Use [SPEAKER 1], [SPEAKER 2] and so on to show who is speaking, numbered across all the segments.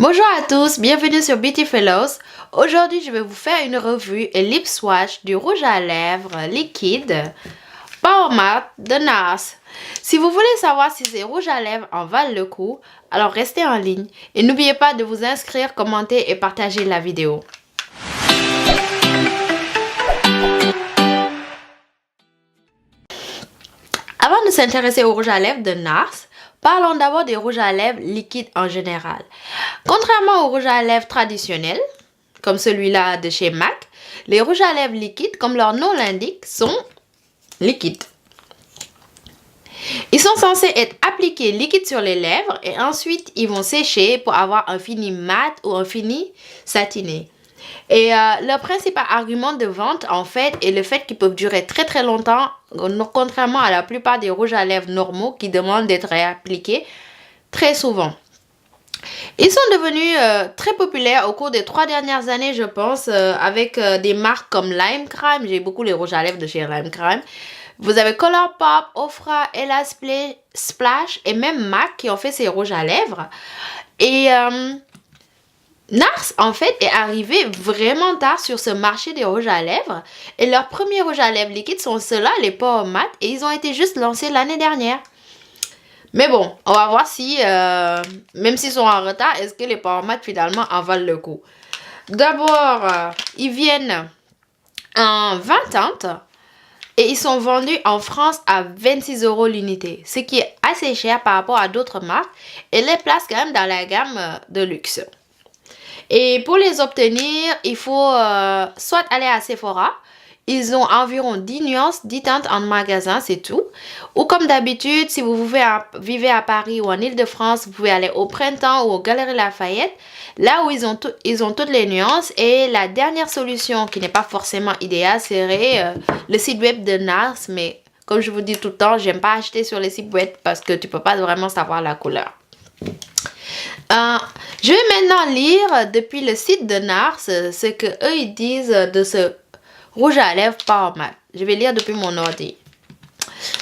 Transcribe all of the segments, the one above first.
[SPEAKER 1] Bonjour à tous, bienvenue sur Beauty Fellows. Aujourd'hui, je vais vous faire une revue et lip swatch du rouge à lèvres liquide Power Matte de NARS. Si vous voulez savoir si ces rouges à lèvres en valent le coup, alors restez en ligne et n'oubliez pas de vous inscrire, commenter et partager la vidéo. Avant de s'intéresser au rouge à lèvres de NARS, parlons d'abord des rouges à lèvres liquides en général. Contrairement aux rouges à lèvres traditionnels, comme celui-là de chez MAC, les rouges à lèvres liquides, comme leur nom l'indique, sont liquides. Ils sont censés être appliqués liquides sur les lèvres et ensuite ils vont sécher pour avoir un fini mat ou un fini satiné. Et leur principal argument de vente, en fait, est le fait qu'ils peuvent durer très longtemps, contrairement à la plupart des rouges à lèvres normaux qui demandent d'être appliqués très souvent. Ils sont devenus très populaires au cours des 3 dernières années, je pense, avec des marques comme Lime Crime. J'ai beaucoup les rouges à lèvres de chez Lime Crime. Vous avez Colourpop, Ofra, Ella Splash et même MAC qui ont fait ces rouges à lèvres. Et NARS, en fait, est arrivé vraiment tard sur ce marché des rouges à lèvres. Et leurs premiers rouges à lèvres liquides sont ceux-là, les Power Matte, et ils ont été juste lancés l'année dernière. Mais bon, on va voir si, même s'ils sont en retard, est-ce que les Power Matte finalement en valent le coup. D'abord, ils viennent en 20 teintes et ils sont vendus en France à 26 € l'unité, ce qui est assez cher par rapport à d'autres marques et les place quand même dans la gamme de luxe. Et pour les obtenir, il faut soit aller à Sephora. Ils ont environ 10 nuances, 10 teintes en magasin, c'est tout. Ou comme d'habitude, si vous vivez à Paris ou en Ile-de-France, vous pouvez aller au Printemps ou aux Galeries Lafayette. Là où ils ont toutes les nuances. Et la dernière solution qui n'est pas forcément idéale serait le site web de NARS. Mais comme je vous dis tout le temps, j'aime pas acheter sur les sites web parce que tu peux pas vraiment savoir la couleur. Je vais maintenant lire depuis le site de NARS ce que eux ils disent de ce rouge à lèvres Power Matte. Je vais lire depuis mon ordi.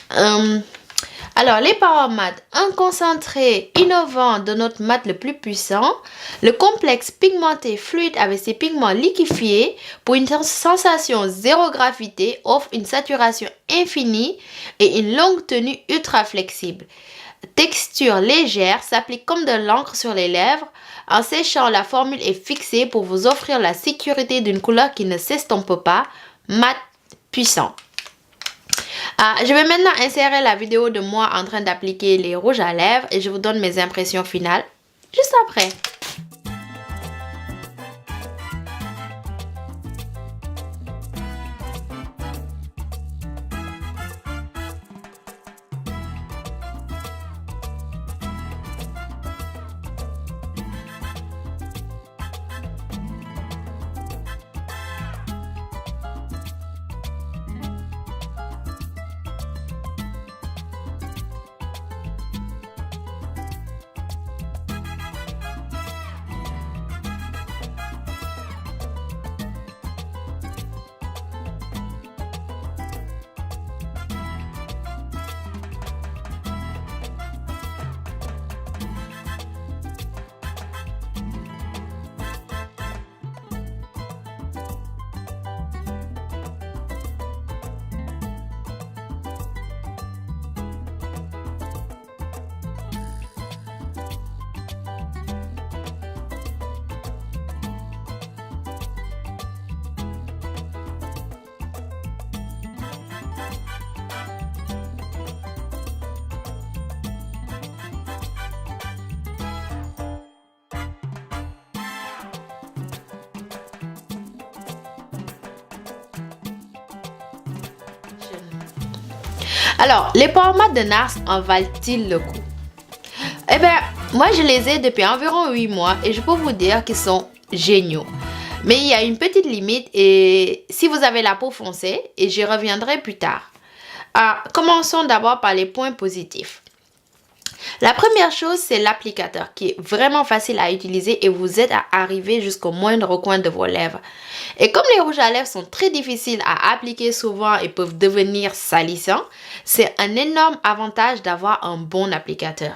[SPEAKER 1] Alors, les Power Matte, un concentré innovant de notre mat le plus puissant, le complexe pigmenté fluide avec ses pigments liquéfiés pour une sensation zéro gravité offre une saturation infinie et une longue tenue ultra flexible. Texture légère, s'applique comme de l'encre sur les lèvres. En séchant, la formule est fixée pour vous offrir la sécurité d'une couleur qui ne s'estompe pas, mat, puissant. Je vais maintenant insérer la vidéo de moi en train d'appliquer les rouges à lèvres et je vous donne mes impressions finales juste après. Alors, les Power Matte de NARS en valent-ils le coup? Eh bien, moi je les ai depuis environ 8 mois et je peux vous dire qu'ils sont géniaux. Mais il y a une petite limite et si vous avez la peau foncée, et j'y reviendrai plus tard. Commençons d'abord par les points positifs. La première chose, c'est l'applicateur qui est vraiment facile à utiliser et vous aide à arriver jusqu'au moindre coin de vos lèvres. Et comme les rouges à lèvres sont très difficiles à appliquer souvent et peuvent devenir salissants, c'est un énorme avantage d'avoir un bon applicateur.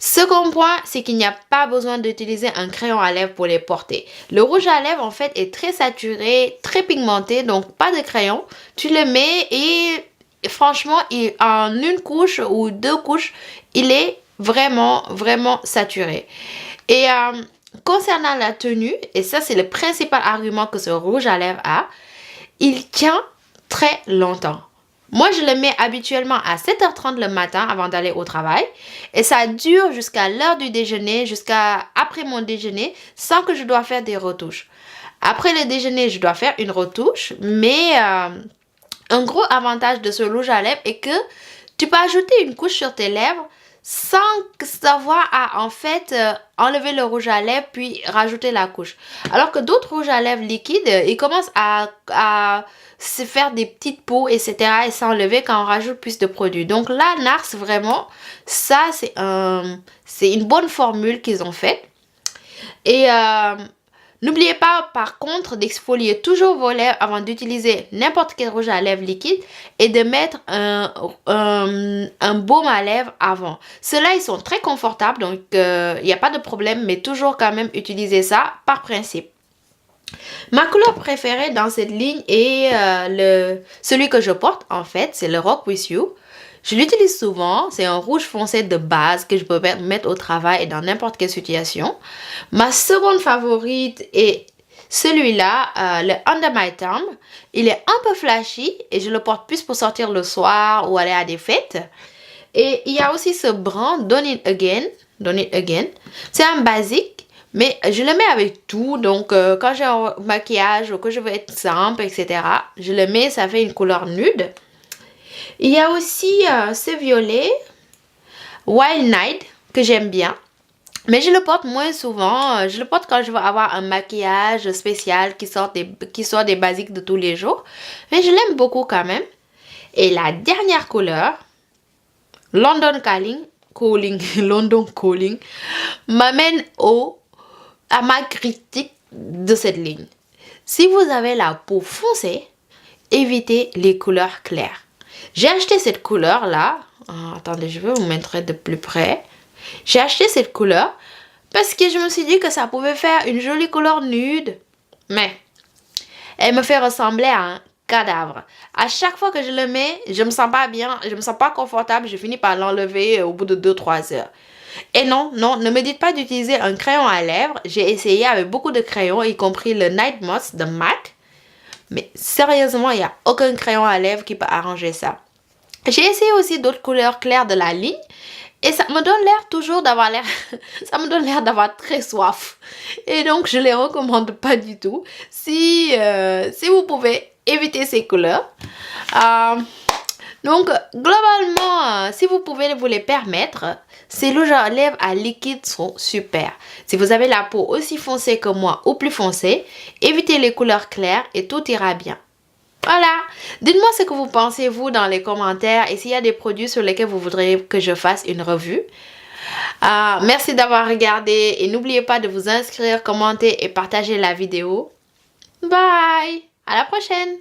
[SPEAKER 1] Second point, c'est qu'il n'y a pas besoin d'utiliser un crayon à lèvres pour les porter. Le rouge à lèvres, en fait, est très saturé, très pigmenté, donc pas de crayon. Tu le mets et franchement, en une couche ou deux couches, il est vraiment, vraiment saturé. Et concernant la tenue, et ça c'est le principal argument que ce rouge à lèvres a, il tient très longtemps. Moi, je le mets habituellement à 7h30 le matin avant d'aller au travail. Et ça dure jusqu'à l'heure du déjeuner, jusqu'à après mon déjeuner, sans que je dois faire des retouches. Après le déjeuner, je dois faire une retouche. Mais un gros avantage de ce rouge à lèvres est que tu peux ajouter une couche sur tes lèvres sans savoir à en fait enlever le rouge à lèvres puis rajouter la couche. Alors que d'autres rouges à lèvres liquides, ils commencent à se faire des petites peaux, etc. et s'enlever quand on rajoute plus de produits. Donc là, NARS, vraiment, ça c'est une bonne formule qu'ils ont faite. Et n'oubliez pas par contre d'exfolier toujours vos lèvres avant d'utiliser n'importe quel rouge à lèvres liquide et de mettre un baume à lèvres avant. Ceux-là, ils sont très confortables, donc il n'y a pas de problème, mais toujours quand même utiliser ça par principe. Ma couleur préférée dans cette ligne est celui que je porte en fait, c'est le Rock With You. Je l'utilise souvent, c'est un rouge foncé de base que je peux mettre au travail et dans n'importe quelle situation. Ma seconde favorite est celui-là, le Under My Thumb. Il est un peu flashy et je le porte plus pour sortir le soir ou aller à des fêtes. Et il y a aussi ce brun Done It Again. Done It Again. C'est un basique, mais je le mets avec tout. Donc quand j'ai un maquillage ou que je veux être simple, etc., je le mets, ça fait une couleur nude. Il y a aussi ce violet, Wild Night, que j'aime bien. Mais je le porte moins souvent. Je le porte quand je veux avoir un maquillage spécial qui sort des basiques de tous les jours. Mais je l'aime beaucoup quand même. Et la dernière couleur, London Calling, m'amène à ma critique de cette ligne. Si vous avez la peau foncée, évitez les couleurs claires. J'ai acheté cette couleur-là. Attendez, je vais vous mettre de plus près. J'ai acheté cette couleur parce que je me suis dit que ça pouvait faire une jolie couleur nude. Mais elle me fait ressembler à un cadavre. À chaque fois que je le mets, je me sens pas bien, je me sens pas confortable. Je finis par l'enlever au bout de 2-3 heures. Et non, ne me dites pas d'utiliser un crayon à lèvres. J'ai essayé avec beaucoup de crayons, y compris le Night Moss de MAC. Mais sérieusement, il n'y a aucun crayon à lèvres qui peut arranger ça. J'ai essayé aussi d'autres couleurs claires de la ligne. Et ça me donne l'air toujours d'avoir ça me donne l'air d'avoir très soif. Et donc, je ne les recommande pas du tout. Si vous pouvez, éviter ces couleurs. Donc, globalement, si vous pouvez vous les permettre, ces rouges à lèvres à liquide sont super. Si vous avez la peau aussi foncée que moi ou plus foncée, évitez les couleurs claires et tout ira bien. Voilà, dites-moi ce que vous pensez vous dans les commentaires et s'il y a des produits sur lesquels vous voudriez que je fasse une revue. Merci d'avoir regardé et n'oubliez pas de vous inscrire, commenter et partager la vidéo. Bye, à la prochaine.